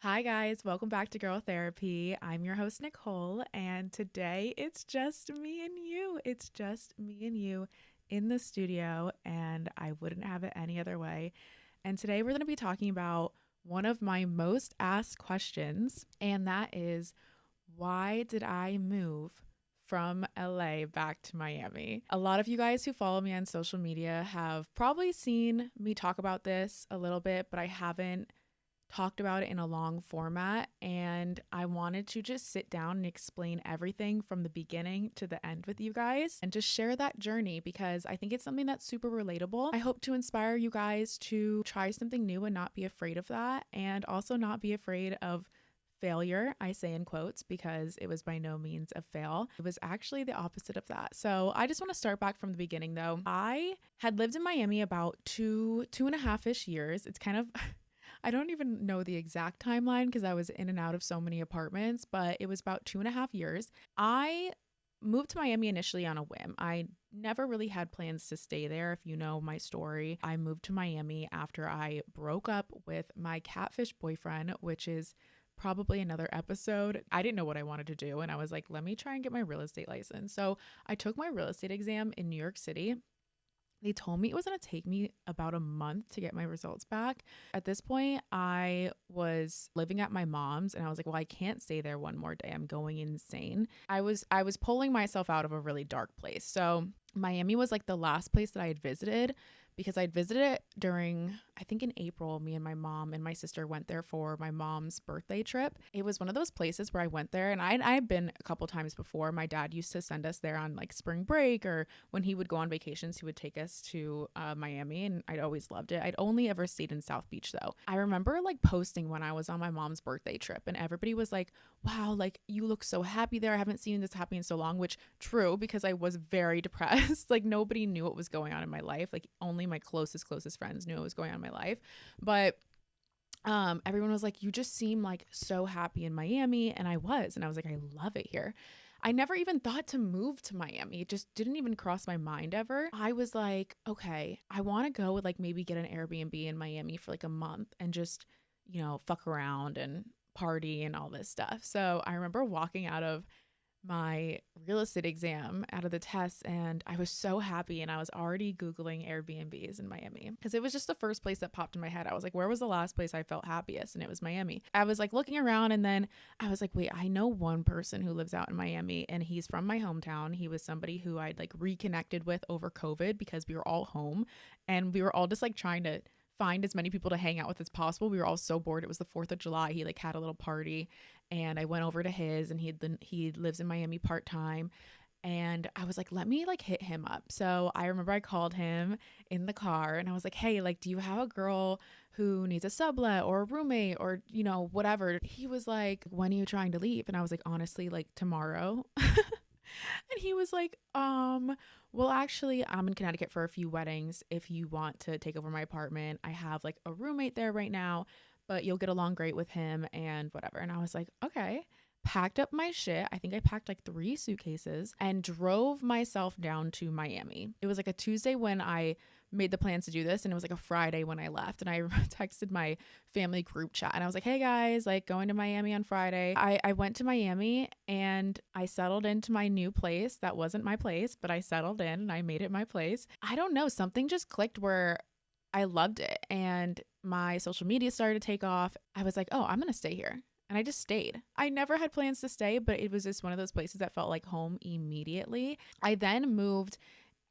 Hi, guys. Welcome back to Girl Therapy. I'm your host, Nicole, and today it's just me and you. It's just me and you in the studio, and I wouldn't have it any other way. And today we're going to be talking about one of my most asked questions, and that is why did I move from LA back to Miami? A lot of you guys who follow me on social media have probably seen me talk about this a little bit, but I haven't talked about it in a long format, and I wanted to just sit down and explain everything from the beginning to the end with you guys and just share that journey because I think it's something that's super relatable. I hope to inspire you guys to try something new and not be afraid of that, and also not be afraid of failure. I say in quotes because it was by no means a fail. It was actually the opposite of that. So I just want to start back from the beginning though. I had lived in Miami about two and a half ish years. It's kind of I don't even know the exact timeline because I was in and out of so many apartments, but it was about 2.5 years. I moved to Miami initially on a whim. I never really had plans to stay there. If you know my story, I moved to Miami after I broke up with my catfish boyfriend, which is probably another episode. I didn't know what I wanted to do, and I was like, let me try and get my real estate license. So I took my real estate exam in New York City. They told me it was going to take me about a month to get my results back. At this point, I was living at my mom's and I was like, well, I can't stay there one more day. I'm going insane. I was pulling myself out of a really dark place. So Miami was like the last place that I had visited because I'd visited it during, I think in April. Me and my mom and my sister went there for my mom's birthday trip. It was one of those places where I went there, and I had been a couple times before. My dad used to send us there on like spring break, or when he would go on vacations, he would take us to Miami, and I'd always loved it. I'd only ever stayed in South Beach though. I remember like posting when I was on my mom's birthday trip, and everybody was like, wow, like you look so happy there. I haven't seen this happy in so long, which true, because I was very depressed. Like nobody knew what was going on in my life. Like only my closest friends knew what was going on in my life. But everyone was like, you just seem like so happy in Miami. And I was like, I love it here. I never even thought to move to Miami. It just didn't even cross my mind ever. I was like, okay, I want to go with like maybe get an Airbnb in Miami for like a month and just, fuck around and party and all this stuff. So I remember walking out of my real estate exam, out of the test, and I was so happy, and I was already Googling Airbnbs in Miami because it was just the first place that popped in my head. I was like, where was the last place I felt happiest? And it was Miami. I was like looking around, and then I was like, wait, I know one person who lives out in Miami, and he's from my hometown. He was somebody who I'd like reconnected with over COVID because we were all home and we were all just like trying to find as many people to hang out with as possible. We were all so bored. It was the 4th of July. He like had a little party, and I went over to his, and he lives in Miami part-time, and I was like, let me like hit him up. So I remember I called him in the car, and I was like, hey, like, do you have a girl who needs a sublet or a roommate or whatever? He was like, when are you trying to leave? And I was like, honestly, like tomorrow. And he was like, well, actually, I'm in Connecticut for a few weddings. If you want to take over my apartment, I have like a roommate there right now, but you'll get along great with him and whatever. And I was like, okay. Packed up my shit. I think I packed like 3 suitcases and drove myself down to Miami. It was like a Tuesday when I made the plans to do this, and it was like a Friday when I left. And I texted my family group chat, and I was like, hey guys, like going to Miami on Friday. I went to Miami and I settled into my new place. That wasn't my place, but I settled in and I made it my place. I don't know, something just clicked where I loved it, and my social media started to take off. I was like, oh, I'm gonna stay here. And I just stayed. I never had plans to stay, but it was just one of those places that felt like home immediately. I then moved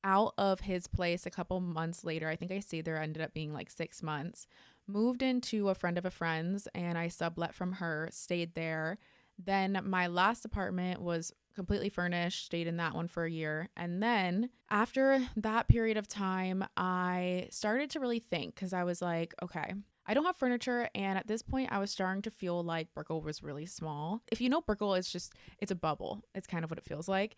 out of his place a couple months later. I think I stayed there, ended up being like 6 months. Moved into a friend of a friend's, and I sublet from her, stayed there. Then my last apartment was completely furnished, stayed in that one for a year. And then after that period of time, I started to really think, because I was like, okay, I don't have furniture, and at this point I was starting to feel like Brickell was really small. If you know Brickell, it's a bubble. It's kind of what it feels like.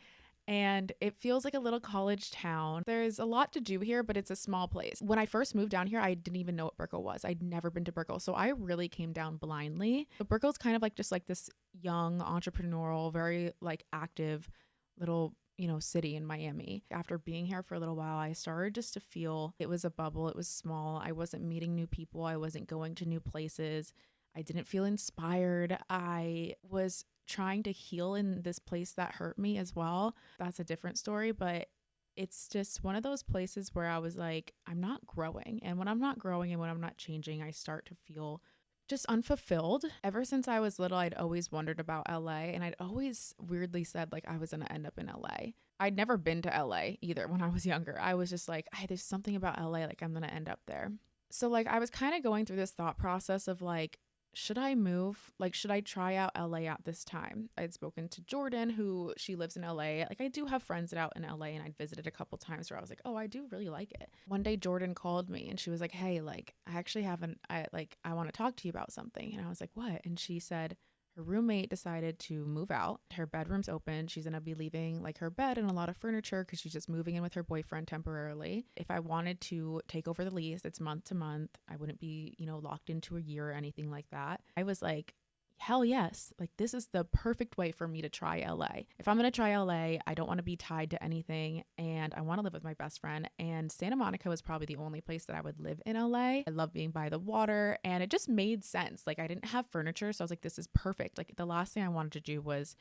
And it feels like a little college town. There's a lot to do here, but it's a small place. When I first moved down here, I didn't even know what Brickell was. I'd never been to Brickell, so I really came down blindly. But Brickell's kind of like just like this young, entrepreneurial, very like active little city in Miami. After being here for a little while, I started just to feel it was a bubble. It was small. I wasn't meeting new people. I wasn't going to new places. I didn't feel inspired. I was trying to heal in this place that hurt me as well. That's a different story, but it's just one of those places where I was like, I'm not growing. And when I'm not growing and when I'm not changing, I start to feel just unfulfilled. Ever since I was little, I'd always wondered about LA, and I'd always weirdly said like I was going to end up in LA. I'd never been to LA either when I was younger. I was just like, hey, there's something about LA, like I'm going to end up there. So like I was kind of going through this thought process of like, should I move? Like, should I try out LA at this time? I'd spoken to Jordan, who she lives in LA. Like, I do have friends that out in LA, and I'd visited a couple times where I was like, oh, I do really like it. One day, Jordan called me and she was like, hey, like, I actually haven't, I want to talk to you about something. And I was like, what? And she said, her roommate decided to move out. Her bedroom's open. She's going to be leaving like her bed and a lot of furniture because she's just moving in with her boyfriend temporarily. If I wanted to take over the lease, it's month to month. I wouldn't be, locked into a year or anything like that. I was like, hell yes. Like, this is the perfect way for me to try LA. If I'm going to try LA, I don't want to be tied to anything and I want to live with my best friend. And Santa Monica was probably the only place that I would live in LA. I love being by the water and it just made sense. Like, I didn't have furniture. So I was like, this is perfect. Like, the last thing I wanted to do was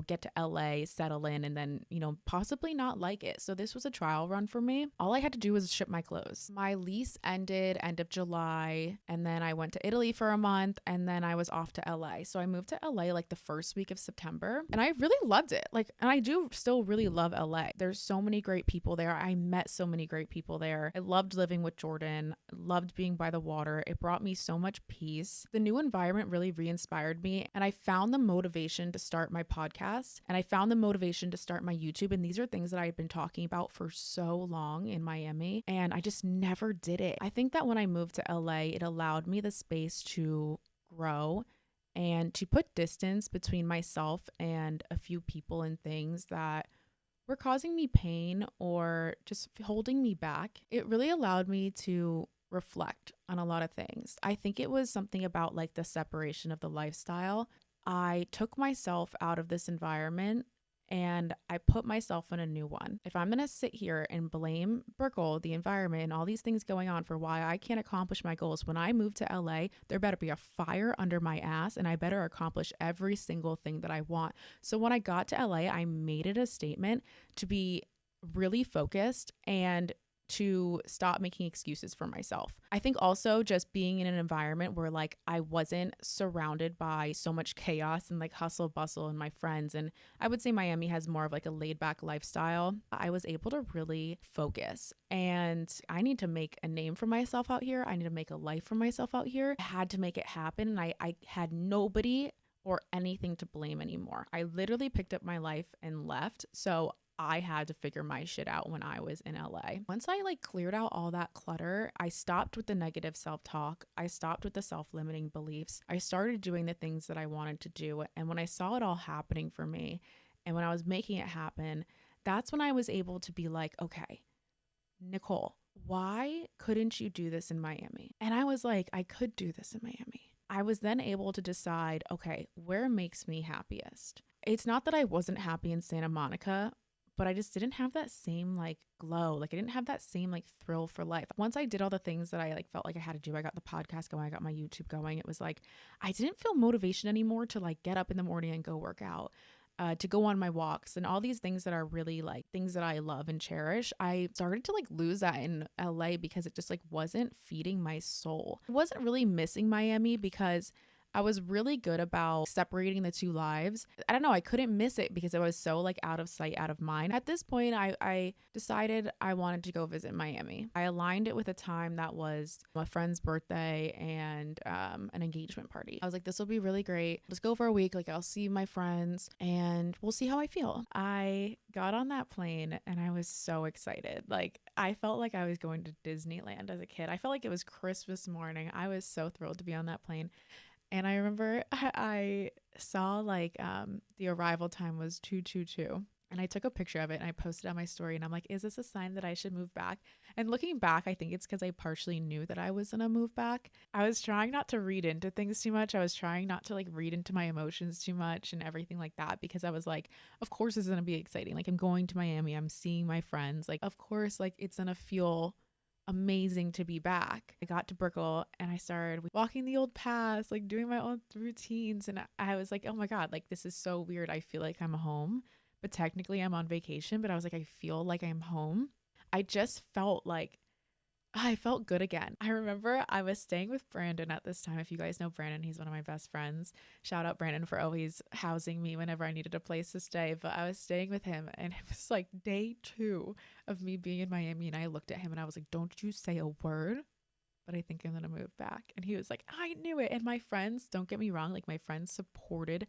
get to LA, settle in, and then, possibly not like it. So this was a trial run for me. All I had to do was ship my clothes. My lease ended end of July, and then I went to Italy for a month, and then I was off to LA. So I moved to LA like the first week of September, and I really loved it. Like, and I do still really love LA. There's so many great people there. I met so many great people there. I loved living with Jordan, loved being by the water. It brought me so much peace. The new environment really re-inspired me, and I found the motivation to start my podcast. And I found the motivation to start my YouTube. And these are things that I had been talking about for so long in Miami. And I just never did it. I think that when I moved to LA, it allowed me the space to grow and to put distance between myself and a few people and things that were causing me pain or just holding me back. It really allowed me to reflect on a lot of things. I think it was something about like the separation of the lifestyle. I took myself out of this environment and I put myself in a new one. If I'm going to sit here and blame Brickle, the environment, and all these things going on for why I can't accomplish my goals, when I move to LA, there better be a fire under my ass and I better accomplish every single thing that I want. So when I got to LA, I made it a statement to be really focused and to stop making excuses for myself. I think also just being in an environment where like I wasn't surrounded by so much chaos and like hustle bustle and my friends, and I would say Miami has more of like a laid back lifestyle. I was able to really focus, and I need to make a name for myself out here. I need to make a life for myself out here. I had to make it happen, and I had nobody or anything to blame anymore. I literally picked up my life and left. So I had to figure my shit out when I was in LA. Once I like cleared out all that clutter, I stopped with the negative self-talk. I stopped with the self-limiting beliefs. I started doing the things that I wanted to do. And when I saw it all happening for me and when I was making it happen, that's when I was able to be like, okay, Nicole, why couldn't you do this in Miami? And I was like, I could do this in Miami. I was then able to decide, okay, where makes me happiest? It's not that I wasn't happy in Santa Monica, but I just didn't have that same like glow. Like I didn't have that same like thrill for life. Once I did all the things that I like felt like I had to do, I got the podcast going, I got my YouTube going. It was like, I didn't feel motivation anymore to like get up in the morning and go work out, to go on my walks and all these things that are really like things that I love and cherish. I started to like lose that in LA because it just like wasn't feeding my soul. I wasn't really missing Miami because I was really good about separating the two lives. I don't know, I couldn't miss it because it was so like out of sight, out of mind. At this point, I decided I wanted to go visit Miami. I aligned it with a time that was a friend's birthday and an engagement party. I was like, this will be really great. Let's go for a week. Like I'll see my friends and we'll see how I feel. I got on that plane and I was so excited. Like I felt like I was going to Disneyland as a kid. I felt like it was Christmas morning. I was so thrilled to be on that plane. And I remember I saw like the arrival time was 2:22. And I took a picture of it and I posted on my story. And I'm like, is this a sign that I should move back? And looking back, I think it's because I partially knew that I was going to move back. I was trying not to read into things too much. I was trying not to like read into my emotions too much and everything like that, because I was like, of course it's going to be exciting. Like I'm going to Miami. I'm seeing my friends. Like, of course, like it's going to feel amazing to be back. I got to Brickell and I started walking the old paths, like doing my own routines. And I was like, oh my God, like this is so weird. I feel like I'm home, but technically I'm on vacation. But I was like, I feel like I'm home. I just felt like I felt good again. I remember I was staying with Brandon at this time. If you guys know Brandon, he's one of my best friends. Shout out Brandon for always housing me whenever I needed a place to stay. But I was staying with him and it was like day 2 of me being in Miami. And I looked at him and I was like, don't you say a word, but I think I'm going to move back. And he was like, I knew it. And my friends, don't get me wrong, like my friends supported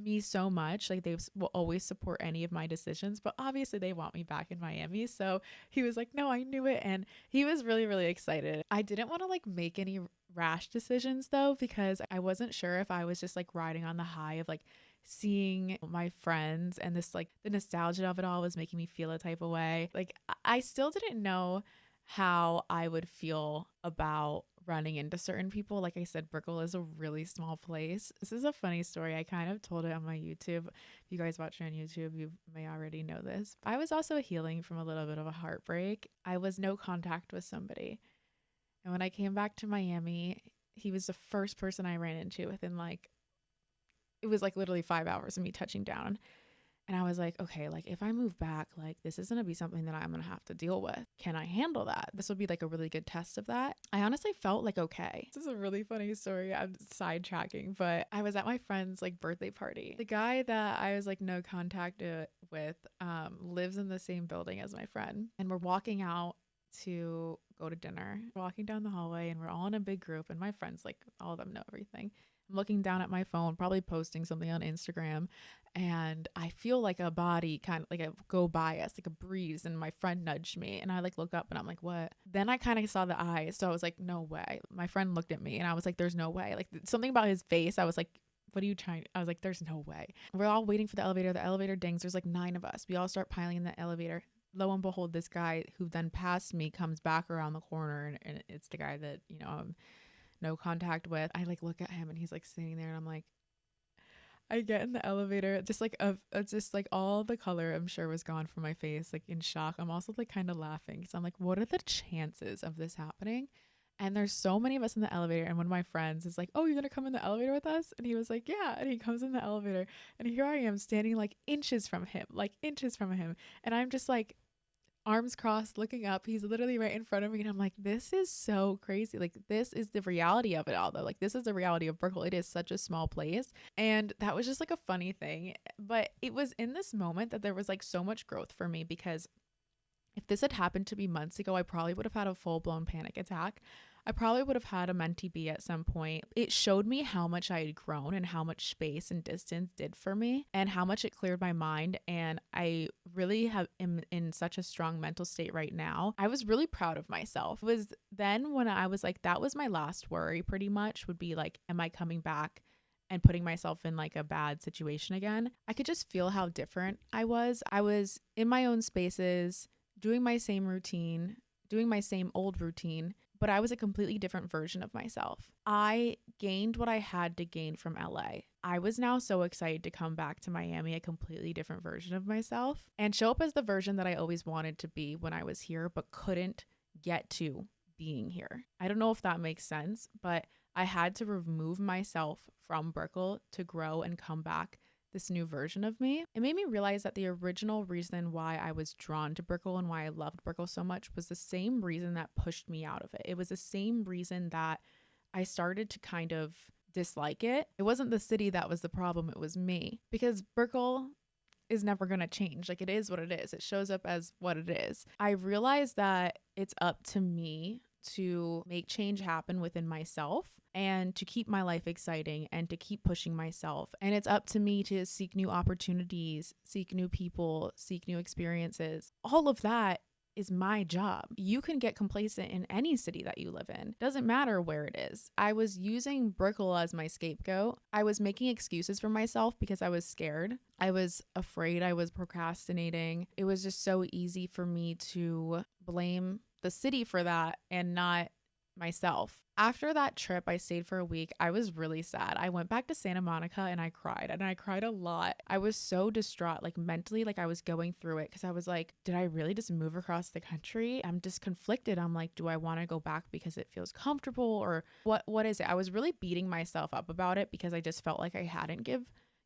me so much. Like they will always support any of my decisions, but obviously they want me back in Miami. So he was like, no, I knew it. And he was really, really excited. I didn't want to like make any rash decisions though, because I wasn't sure if I was just like riding on the high of like seeing my friends, and this like the nostalgia of it all was making me feel a type of way. Like I still didn't know how I would feel about running into certain people. Like I said, Brickell is a really small place. This is a funny story. I kind of told it on my YouTube. If you guys watch me on YouTube, you may already know this. I was also healing from a little bit of a heartbreak. I was no contact with somebody. And when I came back to Miami, he was the first person I ran into within like, it was like literally 5 hours of me touching down. And I was like, okay, like if I move back, like this is going to be something that I'm going to have to deal with. Can I handle that? This would be like a really good test of that. I honestly felt like, okay, this is a really funny story. I'm sidetracking, but I was at my friend's like birthday party. The guy that I was like no contact with lives in the same building as my friend. And we're walking out to go to dinner, we're walking down the hallway and we're all in a big group. And my friends, like all of them know everything. I'm looking down at my phone, probably posting something on Instagram, and I feel like a body kind of like a go by us, like a breeze, and my friend nudged me and I like look up and I'm like, what? Then I kind of saw the eyes, so I was like, no way. My friend looked at me and I was like, there's no way. Like something about his face, I was like, what are you trying? I was like, there's no way. We're all waiting for the elevator dings. There's like 9 of us. We all start piling in the elevator. Lo and behold, this guy who then passed me comes back around the corner, and it's the guy that, you know, no contact with. I like look at him and he's like sitting there and I'm like, I get in the elevator, just like just like all the color I'm sure was gone from my face, like in shock. I'm also like kind of laughing because I'm like, what are the chances of this happening? And there's so many of us in the elevator, and one of my friends is like, oh, you're gonna come in the elevator with us? And he was like, yeah. And he comes in the elevator and here I am standing like inches from him. And I'm just like arms crossed looking up. He's literally right in front of me and I'm like, this is so crazy. Like this is the reality of it all though. Like this is the reality of Brickell. It is such a small place, and that was just like a funny thing. But it was in this moment that there was like so much growth for me, because if this had happened to me months ago, I probably would have had a full-blown panic attack. I probably would have had a mentee B at some point. It showed me how much I had grown and how much space and distance did for me and how much it cleared my mind. And I really am in such a strong mental state right now. I was really proud of myself. It was then when I was like, that was my last worry pretty much, would be like, am I coming back and putting myself in like a bad situation again? I could just feel how different I was. I was in my own spaces, doing my same routine, doing my same old routine, but I was a completely different version of myself. I gained what I had to gain from LA. I was now so excited to come back to Miami, a completely different version of myself, and show up as the version that I always wanted to be when I was here, but couldn't get to being here. I don't know if that makes sense, but I had to remove myself from Brickell to grow and come back this new version of me. It made me realize that the original reason why I was drawn to Brickell and why I loved Brickell so much was the same reason that pushed me out of it. It was the same reason that I started to kind of dislike it. It wasn't the city that was the problem, it was me. Because Brickell is never going to change. Like, it is what it is. It shows up as what it is. I realized that it's up to me to make change happen within myself and to keep my life exciting and to keep pushing myself. And it's up to me to seek new opportunities, seek new people, seek new experiences. All of that is my job. You can get complacent in any city that you live in. Doesn't matter where it is. I was using Brickell as my scapegoat. I was making excuses for myself because I was scared. I was afraid. I was procrastinating. It was just so easy for me to blame the city for that and not myself. After that trip, I stayed for a week. I was really sad. I went back to Santa Monica and I cried, and I cried a lot. I was so distraught, like mentally, like I was going through it because I was like, did I really just move across the country? I'm just conflicted. I'm like, do I want to go back because it feels comfortable, or what is it? I was really beating myself up about it because I just felt like I hadn't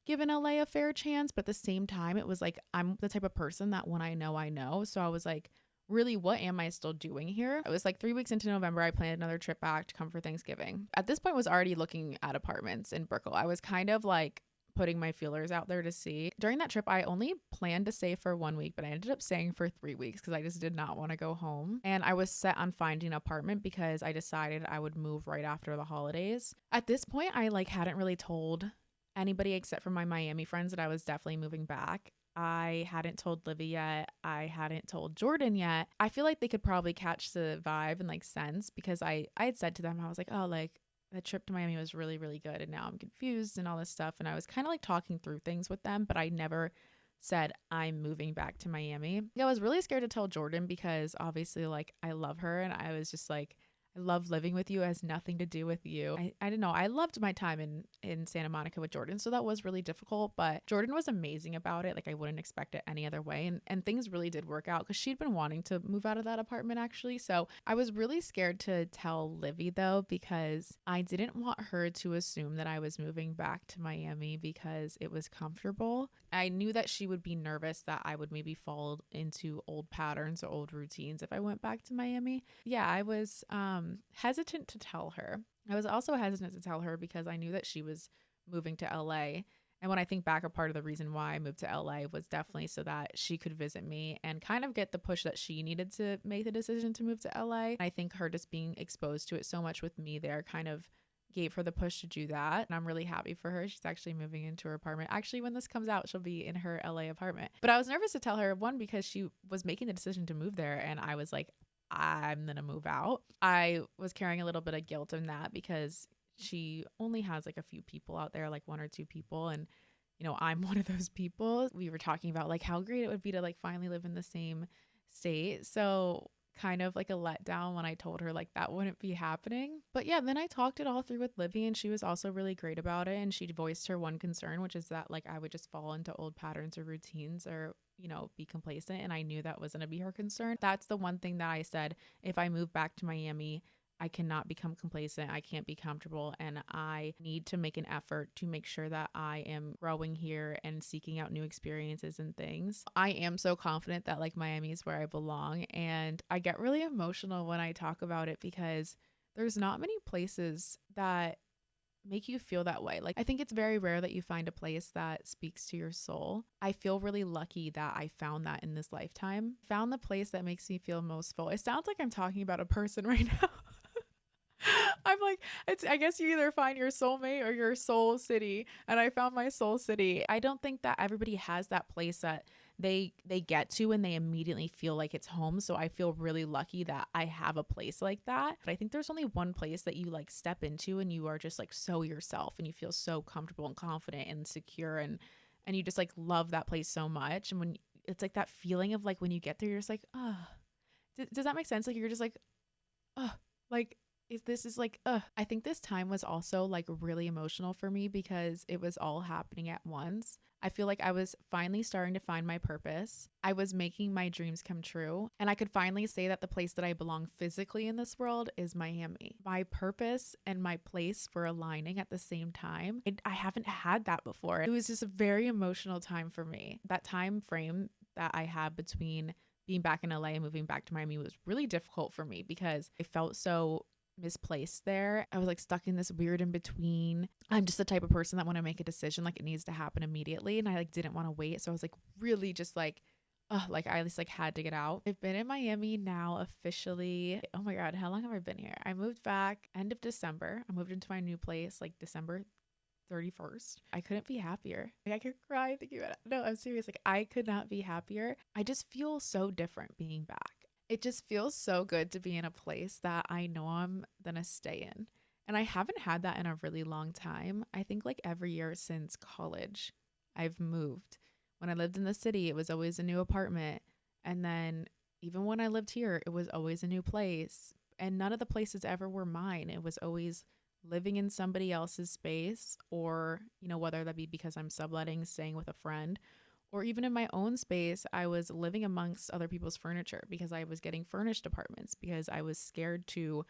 given LA a fair chance. But at the same time, it was like, I'm the type of person that when I know, I know. So I was like, really, what am I still doing here? It was like 3 weeks into November, I planned another trip back to come for Thanksgiving. At this point, I was already looking at apartments in Brickell. I was kind of like putting my feelers out there to see. During that trip, I only planned to stay for 1 week, but I ended up staying for 3 weeks because I just did not want to go home. And I was set on finding an apartment because I decided I would move right after the holidays. At this point, I like hadn't really told anybody except for my Miami friends that I was definitely moving back. I hadn't told Livy yet. I hadn't told Jordan yet. I feel like they could probably catch the vibe and like sense, because I had said to them, I was like, oh, like the trip to Miami was really, really good. And now I'm confused and all this stuff. And I was kind of like talking through things with them, but I never said I'm moving back to Miami. I was really scared to tell Jordan because obviously like I love her, and I was just like, I love living with you. It has nothing to do with you. I don't know. I loved my time in Santa Monica with Jordan. So that was really difficult, but Jordan was amazing about it. Like I wouldn't expect it any other way. And things really did work out because she'd been wanting to move out of that apartment actually. So I was really scared to tell Livy though, because I didn't want her to assume that I was moving back to Miami because it was comfortable. I knew that she would be nervous that I would maybe fall into old patterns or old routines if I went back to Miami. Yeah, I was hesitant to tell her. I was also hesitant to tell her because I knew that she was moving to LA. And when I think back, a part of the reason why I moved to LA was definitely so that she could visit me and kind of get the push that she needed to make the decision to move to LA. I think her just being exposed to it so much with me there kind of gave her the push to do that. And I'm really happy for her. She's actually moving into her apartment. Actually, when this comes out, she'll be in her LA apartment. But I was nervous to tell her, one, because she was making the decision to move there. And I was like, I'm going to move out. I was carrying a little bit of guilt in that because she only has like a few people out there, like one or two people. And, you know, I'm one of those people. We were talking about like how great it would be to like finally live in the same state. So kind of like a letdown when I told her like that wouldn't be happening. But yeah, then I talked it all through with Livy, and she was also really great about it. And she voiced her one concern, which is that like I would just fall into old patterns or routines, or, you know, be complacent. And I knew that wasn't to be her concern. That's the one thing that I said, if I move back to Miami, I cannot become complacent. I can't be comfortable. And I need to make an effort to make sure that I am growing here and seeking out new experiences and things. I am so confident that like Miami is where I belong. And I get really emotional when I talk about it because there's not many places that make you feel that way. Like I think it's very rare that you find a place that speaks to your soul. I feel really lucky that I found that in this lifetime. Found the place that makes me feel most full. It sounds like I'm talking about a person right now. I'm like, I guess you either find your soulmate or your soul city, and I found my soul city. I don't think that everybody has that place that they get to and they immediately feel like it's home. So I feel really lucky that I have a place like that. But I think there's only one place that you like step into and you are just like so yourself and you feel so comfortable and confident and secure, and you just like love that place so much. And when it's like that feeling of like when you get there, you're just like, oh, does that make sense? Like you're just like, oh, like this is like, I think this time was also like really emotional for me because it was all happening at once. I feel like I was finally starting to find my purpose. I was making my dreams come true. And I could finally say that the place that I belong physically in this world is Miami. My purpose and my place were aligning at the same time. I haven't had that before. It was just a very emotional time for me. That time frame that I had between being back in LA and moving back to Miami was really difficult for me because I felt so misplaced there. I was like stuck in this weird in between. I'm just the type of person that when I make a decision, like it needs to happen immediately, and I like didn't want to wait. So I was like really just like, like I just like had to get out. I've been in Miami now officially. Oh my God, how long have I been here? I moved back end of December. I moved into my new place like December 31st. I couldn't be happier. Like I could cry thinking about it. No, I'm serious. Like I could not be happier. I just feel so different being back. It just feels so good to be in a place that I know I'm gonna stay in. And I haven't had that in a really long time. I think like every year since college, I've moved. When I lived in the city, it was always a new apartment. And then even when I lived here, it was always a new place. And none of the places ever were mine. It was always living in somebody else's space, or, whether that be because I'm subletting, staying with a friend, or even in my own space, I was living amongst other people's furniture because I was getting furnished apartments because I was scared to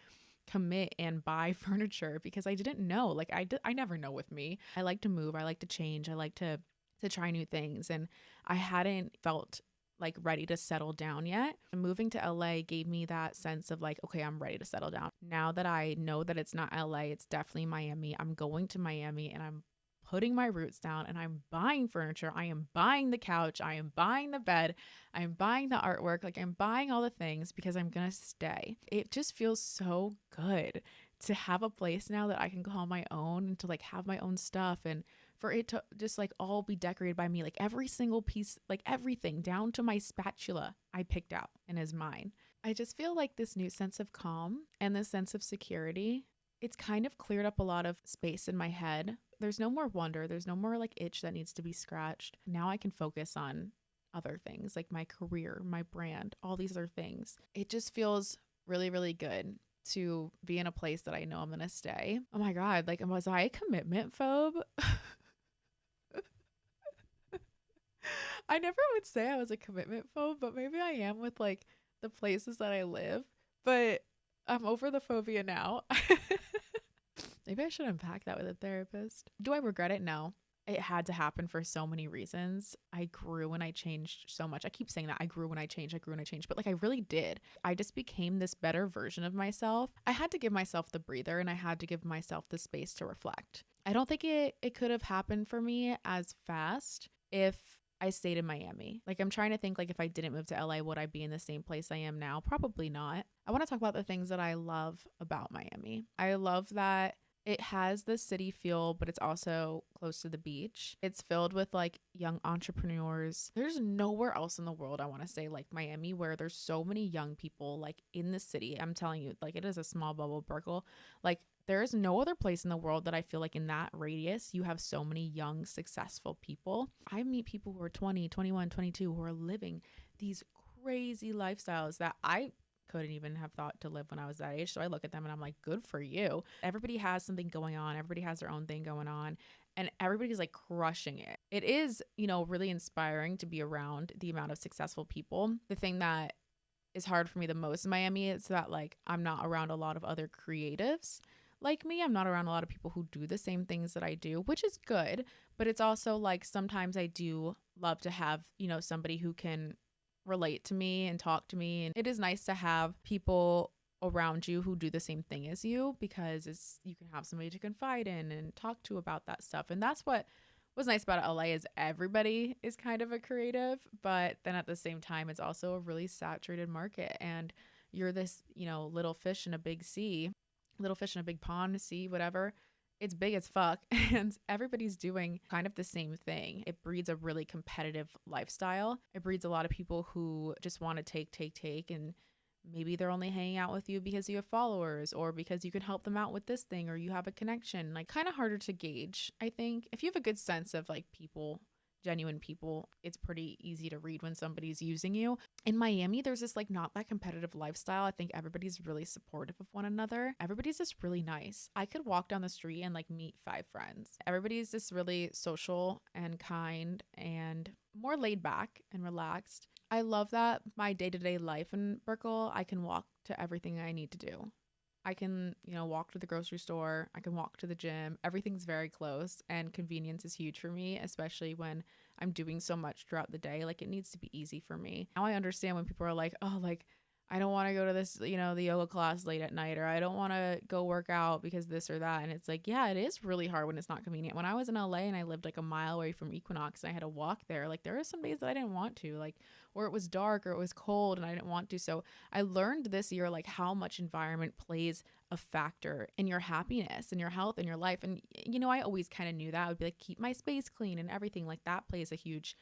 commit and buy furniture because I didn't know. Like I never know with me. I like to move, I like to change, I like to try new things, and I hadn't felt like ready to settle down yet. And moving to LA gave me that sense of like, okay, I'm ready to settle down. Now that I know that it's not LA, it's definitely Miami. I'm going to Miami and I'm putting my roots down and I'm buying furniture. I am buying the couch. I am buying the bed. I'm buying the artwork. Like I'm buying all the things because I'm going to stay. It just feels so good to have a place now that I can call my own and to like have my own stuff, and for it to just like all be decorated by me, like every single piece, like everything down to my spatula I picked out and is mine. I just feel like this new sense of calm and this sense of security, it's kind of cleared up a lot of space in my head. There's no more wonder. There's no more like itch that needs to be scratched. Now I can focus on other things like my career, my brand, all these other things. It just feels really, really good to be in a place that I know I'm going to stay. Oh my God. Like, was I a commitment phobe? I never would say I was a commitment phobe, but maybe I am with like the places that I live. But I'm over the phobia now. Maybe I should unpack that with a therapist. Do I regret it? No. It had to happen for so many reasons. I grew and I changed so much. I keep saying that I grew when I changed, but like I really did. I just became this better version of myself. I had to give myself the breather and I had to give myself the space to reflect. I don't think it could have happened for me as fast if I stayed in Miami. Like I'm trying to think like if I didn't move to LA, would I be in the same place I am now? Probably not. I want to talk about the things that I love about Miami. I love that it has the city feel, but it's also close to the beach. It's filled with like young entrepreneurs. There's nowhere else in the world, I want to say, like Miami, where there's so many young people like in the city. I'm telling you, like it is a small bubble, Burkle. Like there is no other place in the world that I feel like in that radius, you have so many young, successful people. I meet people who are 20, 21, 22 who are living these crazy lifestyles that I couldn't even have thought to live when I was that age. So I look at them and I'm like, good for you. Everybody has something going on. Everybody has their own thing going on. And everybody's like crushing it. It is, really inspiring to be around the amount of successful people. The thing that is hard for me the most in Miami is that like I'm not around a lot of other creatives like me. I'm not around a lot of people who do the same things that I do, which is good. But it's also like sometimes I do love to have, somebody who can relate to me and talk to me. And it is nice to have people around you who do the same thing as you because you can have somebody to confide in and talk to about that stuff. And that's what was nice about LA is everybody is kind of a creative, but then at the same time, it's also a really saturated market and you're this, little fish in a big sea, little fish in a big pond, sea, whatever. It's big as fuck and everybody's doing kind of the same thing. It breeds a really competitive lifestyle. It breeds a lot of people who just want to take, and maybe they're only hanging out with you because you have followers or because you can help them out with this thing or you have a connection. Like kind of harder to gauge, I think. If you have a good sense of like people, genuine people, it's pretty easy to read when somebody's using you. In Miami, there's this like not that competitive lifestyle. I think everybody's really supportive of one another. Everybody's just really nice. I could walk down the street and like meet 5 friends. Everybody's just really social and kind and more laid back and relaxed. I love that my day-to-day life in Brickell, I can walk to everything I need to do. I can, walk to the grocery store. I can walk to the gym. Everything's very close and convenience is huge for me, especially when I'm doing so much throughout the day. Like it needs to be easy for me. Now I understand when people are like, oh, like I don't want to go to this, the yoga class late at night, or I don't want to go work out because this or that. And it's like, yeah, it is really hard when it's not convenient. When I was in LA and I lived like a mile away from Equinox and I had to walk there, like there were some days that I didn't want to, like, or it was dark or it was cold and I didn't want to. So I learned this year, like how much environment plays a factor in your happiness and your health and your life. And, I always kind of knew that. I would be like, keep my space clean and everything like that plays a huge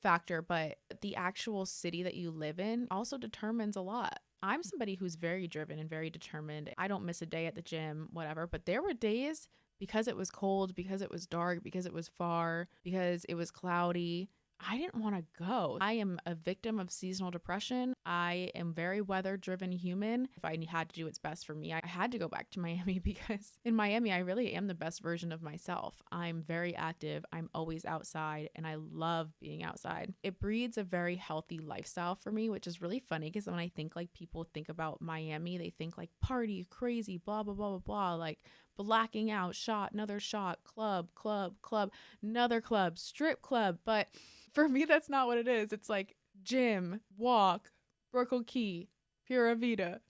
factor, but the actual city that you live in also determines a lot. I'm somebody who's very driven and very determined. I don't miss a day at the gym, whatever, but there were days because it was cold, because it was dark, because it was far, because it was cloudy, I didn't want to go. I am a victim of seasonal depression. I am very weather driven human. If I had to do what's best for me, I had to go back to Miami because in Miami, I really am the best version of myself. I'm very active. I'm always outside and I love being outside. It breeds a very healthy lifestyle for me, which is really funny because when I think like people think about Miami, they think like party, crazy, blah, blah, blah, blah, blah, like blacking out, shot, another shot, club, club, club, another club, strip club. But for me, that's not what it is. It's like gym, walk, Brookle Key, Pura Vida,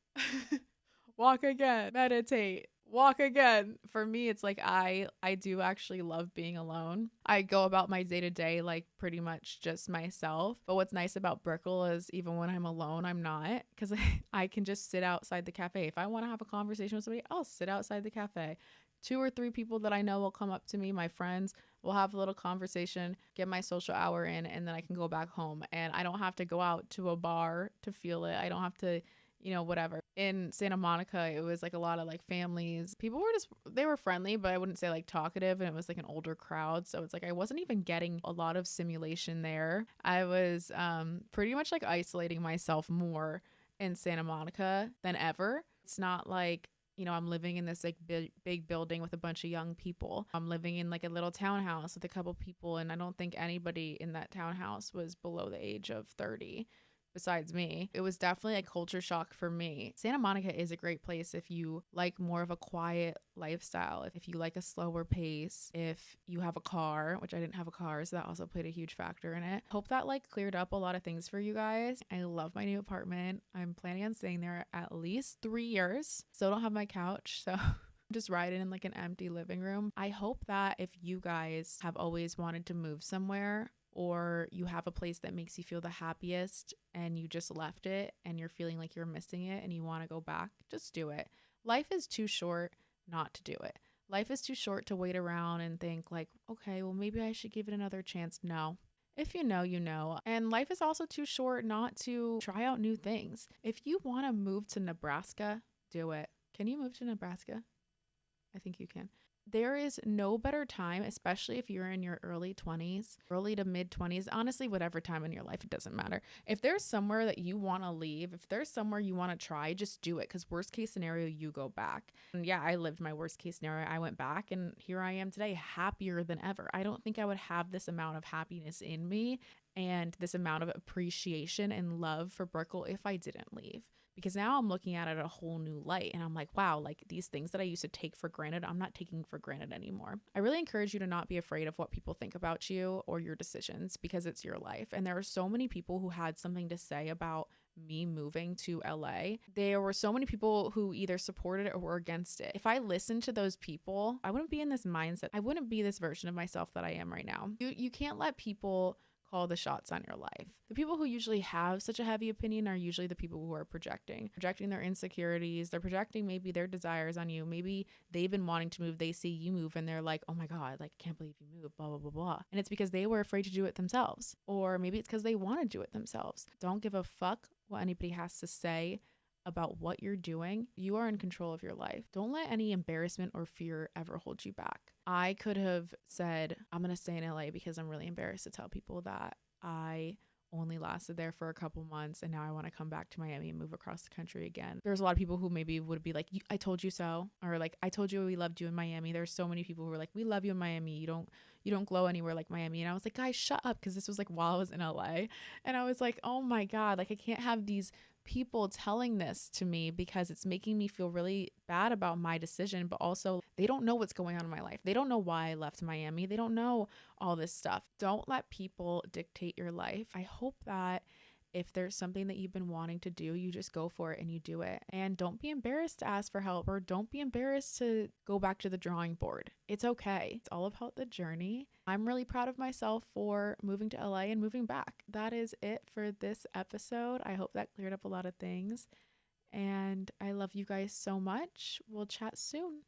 walk again, meditate, walk again. For me, it's like I do actually love being alone. I go about my day to day like pretty much just myself. But what's nice about Brookle is even when I'm alone, I'm not, because I can just sit outside the cafe. If I want to have a conversation with somebody, I'll sit outside the cafe. 2 or 3 people that I know will come up to me, my friends. We'll have a little conversation, get my social hour in, and then I can go back home. And I don't have to go out to a bar to feel it. I don't have to, whatever. In Santa Monica, it was like a lot of like families. People were they were friendly, but I wouldn't say like talkative. And it was like an older crowd. So it's like I wasn't even getting a lot of simulation there. I was pretty much like isolating myself more in Santa Monica than ever. It's not like, I'm living in this like big building with a bunch of young people. I'm living in like a little townhouse with a couple people, and I don't think anybody in that townhouse was below the age of 30 besides me. It was definitely a culture shock for me. Santa Monica is a great place if you like more of a quiet lifestyle, if you like a slower pace, if you have a car, which I didn't have a car, so that also played a huge factor in it. Hope that like cleared up a lot of things for you guys. I love my new apartment. I'm planning on staying there at least 3 years. Still don't have my couch, so I'm just riding in like an empty living room. I hope that if you guys have always wanted to move somewhere, or you have a place that makes you feel the happiest and you just left it and you're feeling like you're missing it and you want to go back, just do it. Life is too short not to do it. Life is too short to wait around and think like, okay, well, maybe I should give it another chance. No. If you know, you know. And life is also too short not to try out new things. If you want to move to Nebraska, do it. Can you move to Nebraska? I think you can. There is no better time, especially if you're in your early 20s, early to mid 20s, honestly, whatever time in your life, it doesn't matter. If there's somewhere that you want to leave, if there's somewhere you want to try, just do it. Because worst case scenario, you go back. And yeah, I lived my worst case scenario. I went back and here I am today, happier than ever. I don't think I would have this amount of happiness in me and this amount of appreciation and love for Brookle if I didn't leave. Because now I'm looking at it a whole new light and I'm like, wow, like these things that I used to take for granted, I'm not taking for granted anymore. I really encourage you to not be afraid of what people think about you or your decisions because it's your life. And there are so many people who had something to say about me moving to LA. There were so many people who either supported it or were against it. If I listened to those people, I wouldn't be in this mindset. I wouldn't be this version of myself that I am right now. You can't let people call the shots on your life. The people who usually have such a heavy opinion are usually the people who are projecting their insecurities. They're projecting maybe their desires on you. Maybe they've been wanting to move. They see you move and they're like, oh my God, like I can't believe you moved, blah, blah, blah, blah. And it's because they were afraid to do it themselves. Or maybe it's because they want to do it themselves. Don't give a fuck what anybody has to say about what you're doing. You are in control of your life. Don't let any embarrassment or fear ever hold you back. I could have said, I'm going to stay in LA because I'm really embarrassed to tell people that I only lasted there for a couple months and now I want to come back to Miami and move across the country again. There's a lot of people who maybe would be like, I told you so, or like, I told you we loved you in Miami. There's so many people who are like, we love you in Miami. You don't glow anywhere like Miami. And I was like, guys, shut up. Because this was like while I was in LA and I was like, oh my God, like I can't have these people telling this to me because it's making me feel really bad about my decision, but also they don't know what's going on in my life. They don't know why I left Miami. They don't know all this stuff. Don't let people dictate your life. I hope that if there's something that you've been wanting to do, you just go for it and you do it. And don't be embarrassed to ask for help or don't be embarrassed to go back to the drawing board. It's okay. It's all about the journey. I'm really proud of myself for moving to LA and moving back. That is it for this episode. I hope that cleared up a lot of things. And I love you guys so much. We'll chat soon.